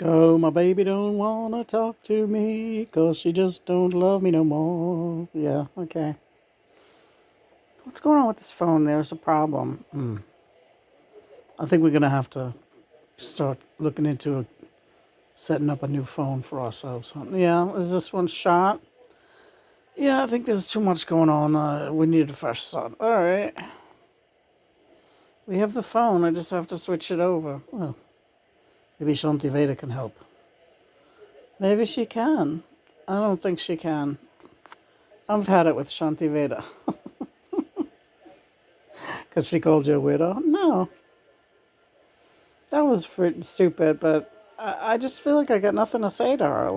Oh, my baby don't wanna talk to me 'cause she just don't love me no more. Yeah, okay. What's going on with this phone? There's a problem. I think we're gonna have to start looking into setting up a new phone for ourselves. Yeah, is this one shot? Yeah, I think there's too much going on. We need a fresh start. All right. We have the phone. I just have to switch it over. Well, maybe Shanti Veda can help. Maybe she can. I don't think she can. I've had it with Shanti Veda. Because she called you a widow? No, that was stupid, but I just feel like I got nothing to say to her.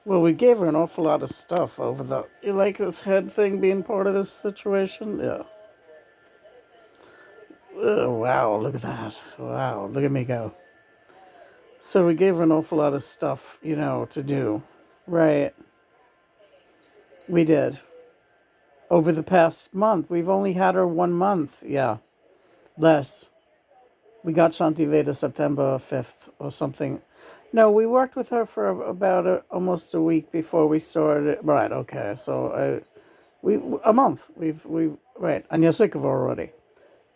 Well, we gave her an awful lot of stuff over the. You like this head thing being part of this situation? Yeah. Oh, wow, look at that. Wow, look at me go. So we gave her an awful lot of stuff, to do. Right. We did. Over the past month, we've only had her 1 month. Yeah. Less. We got Shanti Veda September 5th or something. No, we worked with her for about almost a week before we started. Right, okay. So a month. We right. And you're sick of her already.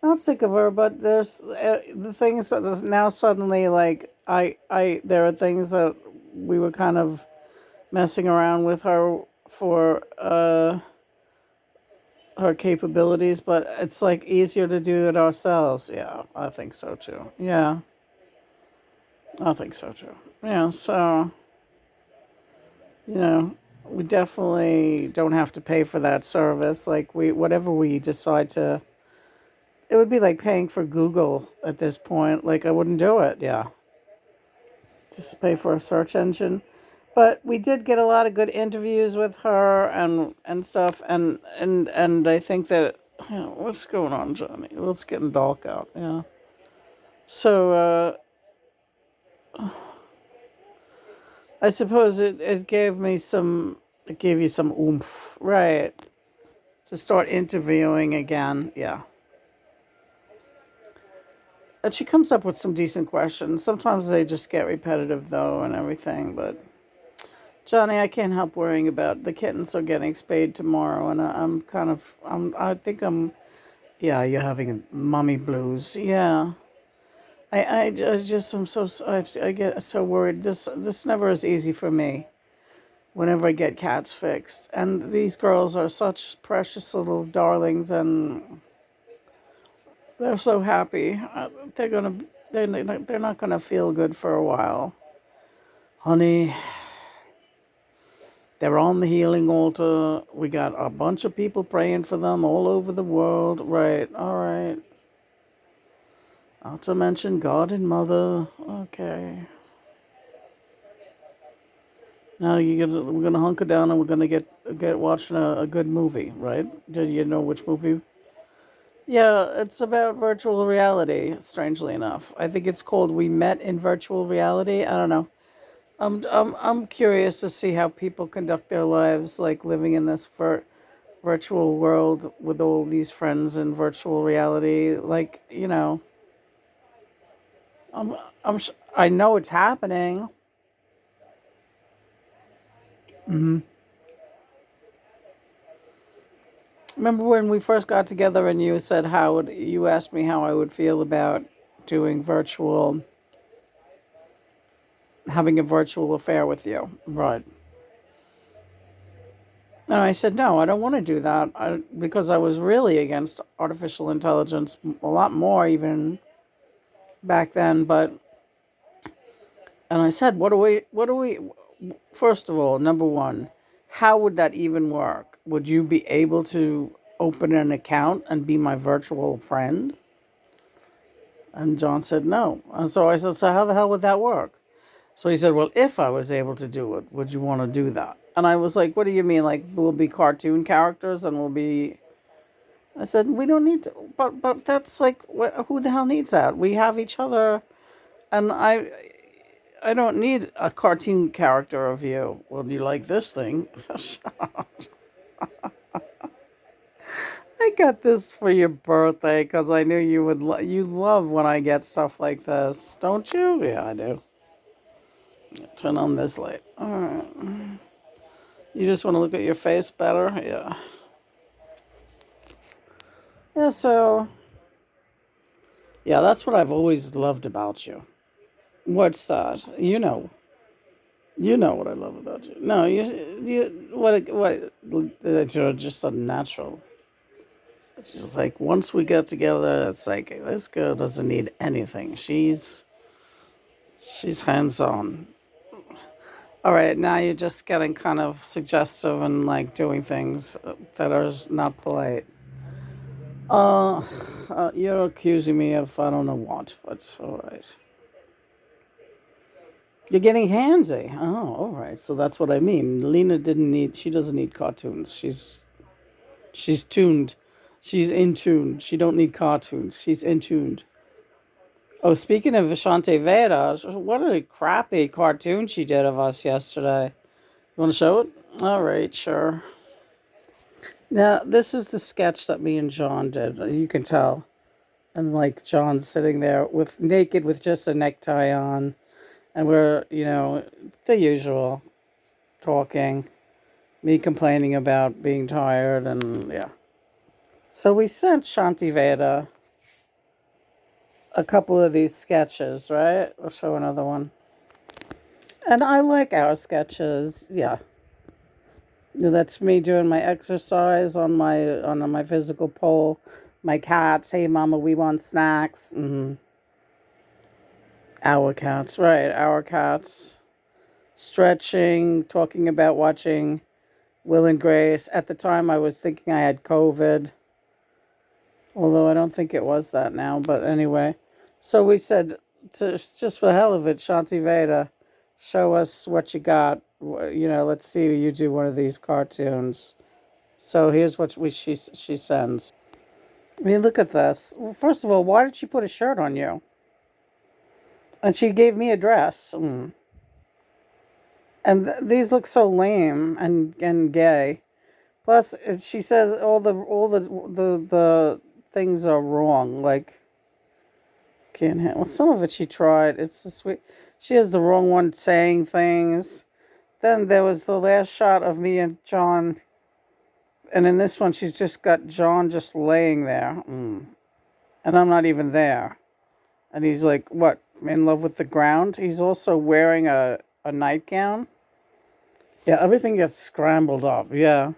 Not sick of her, but there's the things that is now suddenly like there are things that we were kind of messing around with her for her capabilities, but it's like easier to do it ourselves. Yeah, I think so too. Yeah, I think so too. Yeah, so you know, we definitely don't have to pay for that service. Like whatever we decide to, it would be like paying for Google at this point. Like I wouldn't do it. Yeah, just pay for a search engine. But we did get a lot of good interviews with her and stuff, and I think that what's going on, Johnny? Well, it's getting dark out. Yeah. So I suppose it gave you some oomph, right? To start interviewing again. Yeah. And she comes up with some decent questions. Sometimes they just get repetitive though and everything, but Johnny, I can't help worrying about the kittens are getting spayed tomorrow, and I'm kind of, I think yeah, you're having mommy blues. Yeah. I just, I'm so, I get so worried. This never is easy for me whenever I get cats fixed. And these girls are such precious little darlings, and they're so happy. They're gonna, they're not gonna feel good for a while, honey. They're on the healing altar. We got a bunch of people praying for them all over the world. Right. All right. Not to mention God and Mother. Okay. Now we're gonna hunker down and we're gonna get watching a good movie, right? Did you know which movie? Yeah, it's about virtual reality. Strangely enough, I think it's called "We Met in Virtual Reality." I don't know. I'm curious to see how people conduct their lives, like living in this virtual world with all these friends in virtual reality. Like I'm I know it's happening. hmm Remember when we first got together and you said you asked me how I would feel about doing having a virtual affair with you, right? And I said no, I don't want to do that because I was really against artificial intelligence a lot more even back then. But and I said, what do we? First of all, number one, how would that even work? Would you be able to open an account and be my virtual friend? And John said no. And so I said, so how the hell would that work? So he said, well, if I was able to do it, would you want to do that? And I was like, what do you mean? Like, we'll be cartoon characters and we'll be. I said, we don't need to. But that's like, who the hell needs that? We have each other. And I don't need a cartoon character of you. Well, do you like this thing? I got this for your birthday because I knew you would. You love when I get stuff like this, don't you? Yeah, I do. Turn on this light. All right. You just want to look at your face better? Yeah. Yeah, so, yeah, that's what I've always loved about you. What's that? You know what I love about you. No, that you're just a natural. It's just like once we get together, it's like this girl doesn't need anything. She's hands on. All right, now you're just getting kind of suggestive and like doing things that are not polite. Uh, you're accusing me of I don't know what, but all right. You're getting handsy. Oh, all right. So that's what I mean. Lena didn't need. She doesn't need cartoons. She's tuned. She's in tune. She don't need cartoons. She's in tuned. Oh, speaking of Vishante Veda, what a crappy cartoon she did of us yesterday. You want to show it? All right, sure. Now, this is the sketch that me and John did. You can tell. And like John's sitting there with naked with just a necktie on. And we're, the usual talking. Me complaining about being tired and yeah. So we sent Shanti Veda a couple of these sketches, right? I'll show another one. And I like our sketches. Yeah. That's me doing my exercise on my physical pole. My cats, hey mama, we want snacks. Our cats, right? Our cats stretching, talking about watching Will and Grace. At the time, I was thinking I had COVID, although I don't think it was that now. But anyway, so we said, just for the hell of it, Shanti Veda, show us what you got. Let's see you do one of these cartoons. So here's what she sends. I mean, look at this. Well, first of all, why did she put a shirt on you? And she gave me a dress. And these look so lame and gay. Plus, she says all the things are wrong. Like, can't handle. Well, some of it she tried. It's so sweet. She has the wrong one saying things. Then there was the last shot of me and John. And in this one, she's just got John just laying there. And I'm not even there. And he's like, what, in love with the ground? He's also wearing a nightgown. Yeah, everything gets scrambled up. Yeah.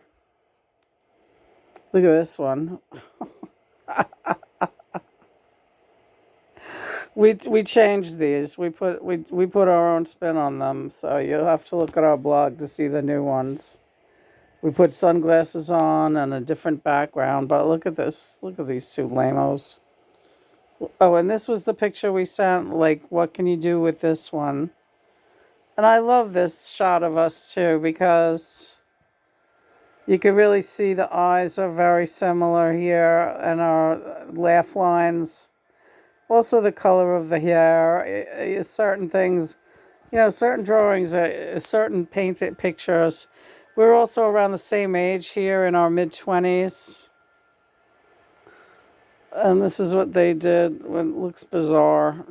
Look at this one. we changed these. We put our own spin on them. So you'll have to look at our blog to see the new ones. We put sunglasses on and a different background. But look at this. Look at these two lamos. Oh, and this was the picture we sent. Like, what can you do with this one? And I love this shot of us too because you can really see the eyes are very similar here and our laugh lines. Also the color of the hair, certain things, certain drawings, certain painted pictures. We're also around the same age here in our mid-20s. And this is what they did. It looks bizarre.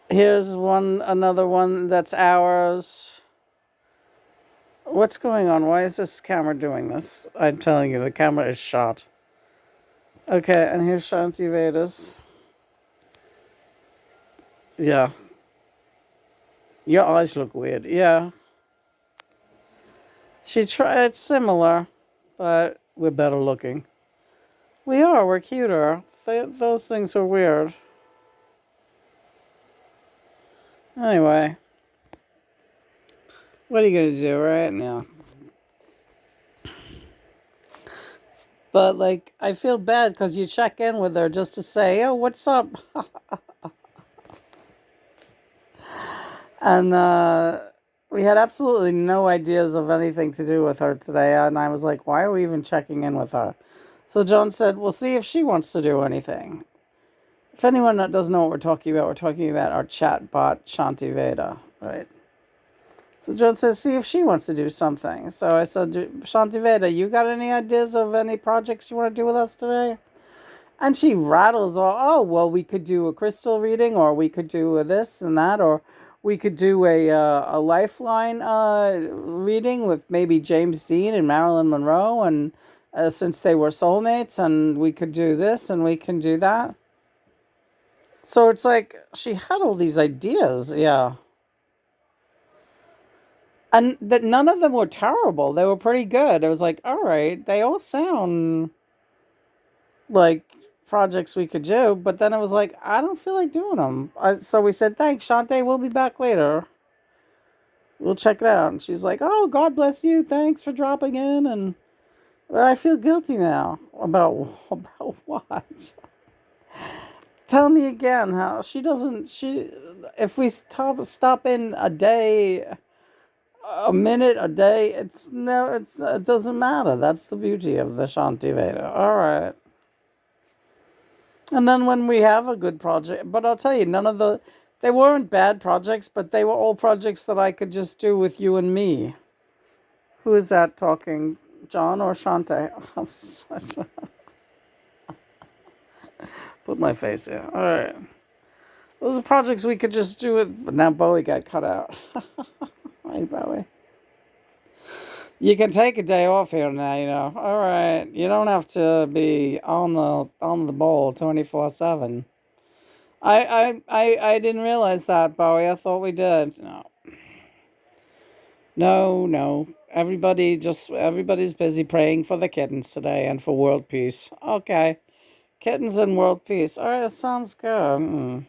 Here's another one that's ours. What's going on? Why is this camera doing this? I'm telling you, the camera is shot. Okay, and here's Shanti Vedas. Yeah. Your eyes look weird. Yeah. She tried similar, but we're better looking. We are. We're cuter. Those things are weird. Anyway. What are you going to do right now? But, like, I feel bad because you check in with her just to say, oh, what's up? And we had absolutely no ideas of anything to do with her today. And I was like, why are we even checking in with her? So John said, we'll see if she wants to do anything. If anyone that doesn't know what we're talking about our chat bot, Shanti Veda, right? So John says, see if she wants to do something. So I said, Shanti Veda, you got any ideas of any projects you want to do with us today? And she rattles all, oh, well, we could do a crystal reading, or we could do a this and that, or we could do a lifeline reading with maybe James Dean and Marilyn Monroe, and since they were soulmates, and we could do this and we can do that. So it's like she had all these ideas, yeah. And that none of them were terrible. They were pretty good. It was like, all right, they all sound like projects we could do, but then it was like, I don't feel like doing them. So we said, thanks, Shantae. We'll be back later. We'll check it out. And she's like, oh, God bless you. Thanks for dropping in. And but I feel guilty now about what? Tell me again how she doesn't. She if we stop in a day, a minute, a day, it's no, it doesn't matter. That's the beauty of the Shanti Veda. All right. And then when we have a good project, but I'll tell you, they weren't bad projects, but they were all projects that I could just do with you and me. Who is that talking, John or Shante? I'm such a... Put my face here. All right. Those are projects we could just do it, but now Bowie got cut out. Hi, Bowie. You can take a day off here now, All right. You don't have to be on the ball 24/7. I didn't realize that, Bowie. I thought we did. No. No, no. Everybody's busy praying for the kittens today and for world peace. Okay. Kittens and world peace. All right, that sounds good.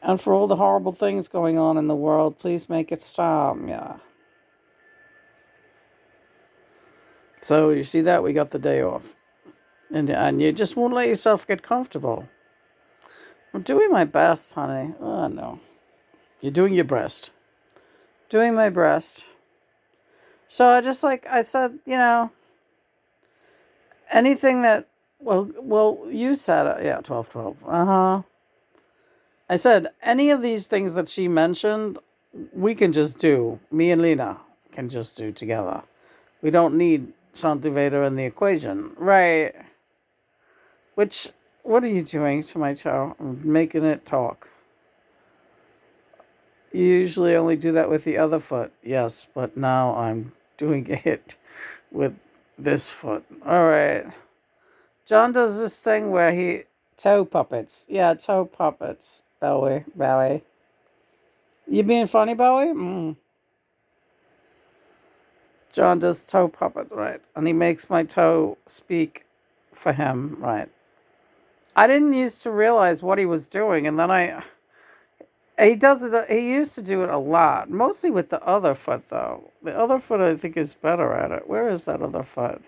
And for all the horrible things going on in the world, please make it stop. Yeah. So you see that? We got the day off. And you just won't let yourself get comfortable. I'm doing my best, honey. Oh, no. You're doing your best. Doing my best. So I said, anything that, well, you said it. Yeah, 12:12. Uh-huh. I said, any of these things that she mentioned, we can just do. Me and Lena can just do together. We don't need Shantiveda in the equation. Right. Which, what are you doing to my toe? I'm making it talk. You usually only do that with the other foot. Yes, but now I'm doing it with this foot. All right. John does this thing where he... Toe puppets. Yeah, toe puppets. Bowie. You being funny, Bowie? John does toe puppets, right? And he makes my toe speak for him, right? I didn't used to realize what he was doing, and then he does it. He used to do it a lot, mostly with the other foot, though. The other foot, I think, is better at it. Where is that other foot?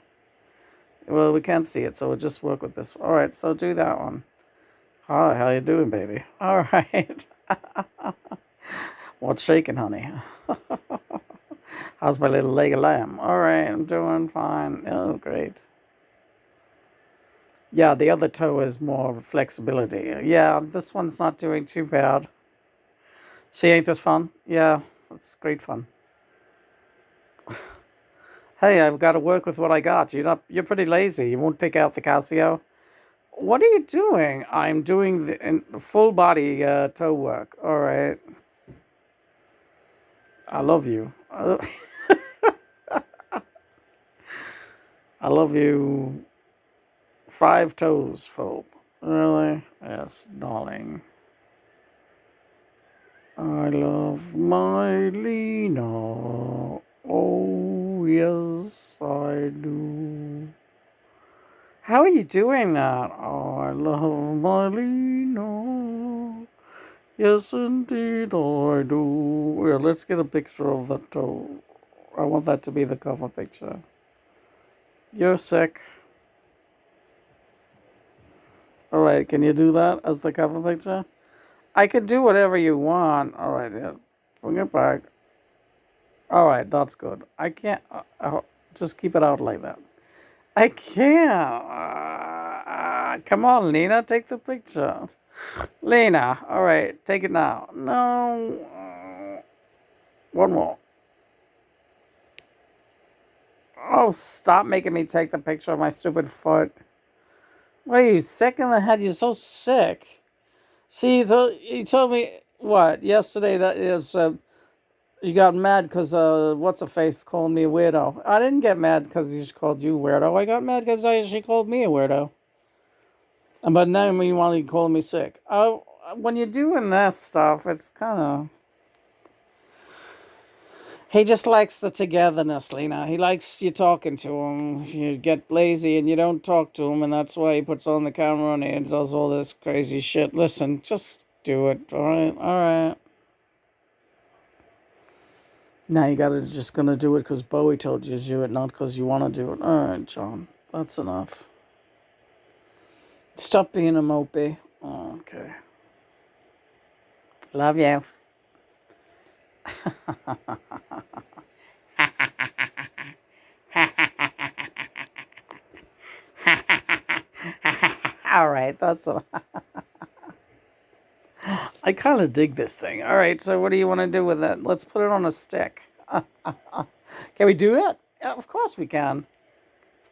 Well, we can't see it, so we'll just work with this. All right, so do that one. Hi, how you doing, baby? All right. What's shaking, honey? How's my little leg of lamb? All right, I'm doing fine. Oh, great. Yeah, the other toe is more flexibility. Yeah, this one's not doing too bad. See, ain't this fun? Yeah, it's great fun. Hey, I've got to work with what I got. You're pretty lazy. You won't pick out the Casio. What are you doing? I'm doing the full body toe work. All right. I love you. I love you. 5 toes full. Really? Yes, darling. I love my Lena. Oh, yes, I do. How are you doing that? Oh, I love my Lena. Yes, indeed, I do. Here, let's get a picture of that toe. I want that to be the cover picture. You're sick. All right, can you do that as the cover picture? I can do whatever you want. All right, yeah. Bring it back. All right, that's good. I can't. Just keep it out like that. I can't. Come on, Lena, take the picture. Lena, all right, take it now. No. One more. Oh, stop making me take the picture of my stupid foot. What are you, sick in the head? You're so sick. See, you told me what yesterday that is you got mad because what's a face called me a weirdo. I didn't get mad because she called you weirdo. I got mad because she called me a weirdo. But now you want to call me sick. When you're doing that stuff, it's kind of. He just likes the togetherness, Lena. He likes you talking to him. You get lazy and you don't talk to him, and that's why he puts on the camera and he does all this crazy shit. Listen, just do it. All right, all right. Now you gotta just gonna do it because Bowie told you to do it, not because you want to do it. All right, John. That's enough. Stop being a mopey. Oh, okay. Love you. All right, that's a. I kind of dig this thing. All right, so what do you want to do with it? Let's put it on a stick. Can we do it? Yeah, of course we can.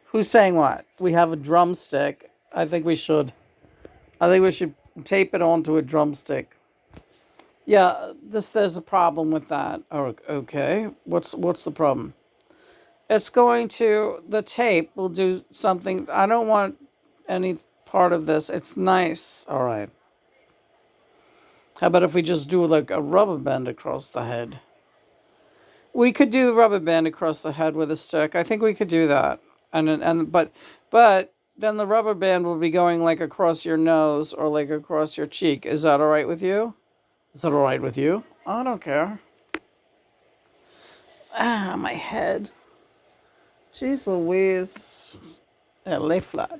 Who's saying what? We have a drumstick. I think we should. I think we should tape it onto a drumstick. Yeah, there's a problem with that. Oh, okay. What's the problem? It's going to the tape will do something. I don't want any part of this. It's nice. All right. How about if we just do like a rubber band across the head? We could do a rubber band across the head with a stick. I think we could do that. But then the rubber band will be going like across your nose or like across your cheek. Is that all right with you? Is that all right with you? I don't care. Ah, my head. Jeez Louise. Yeah, lay flat.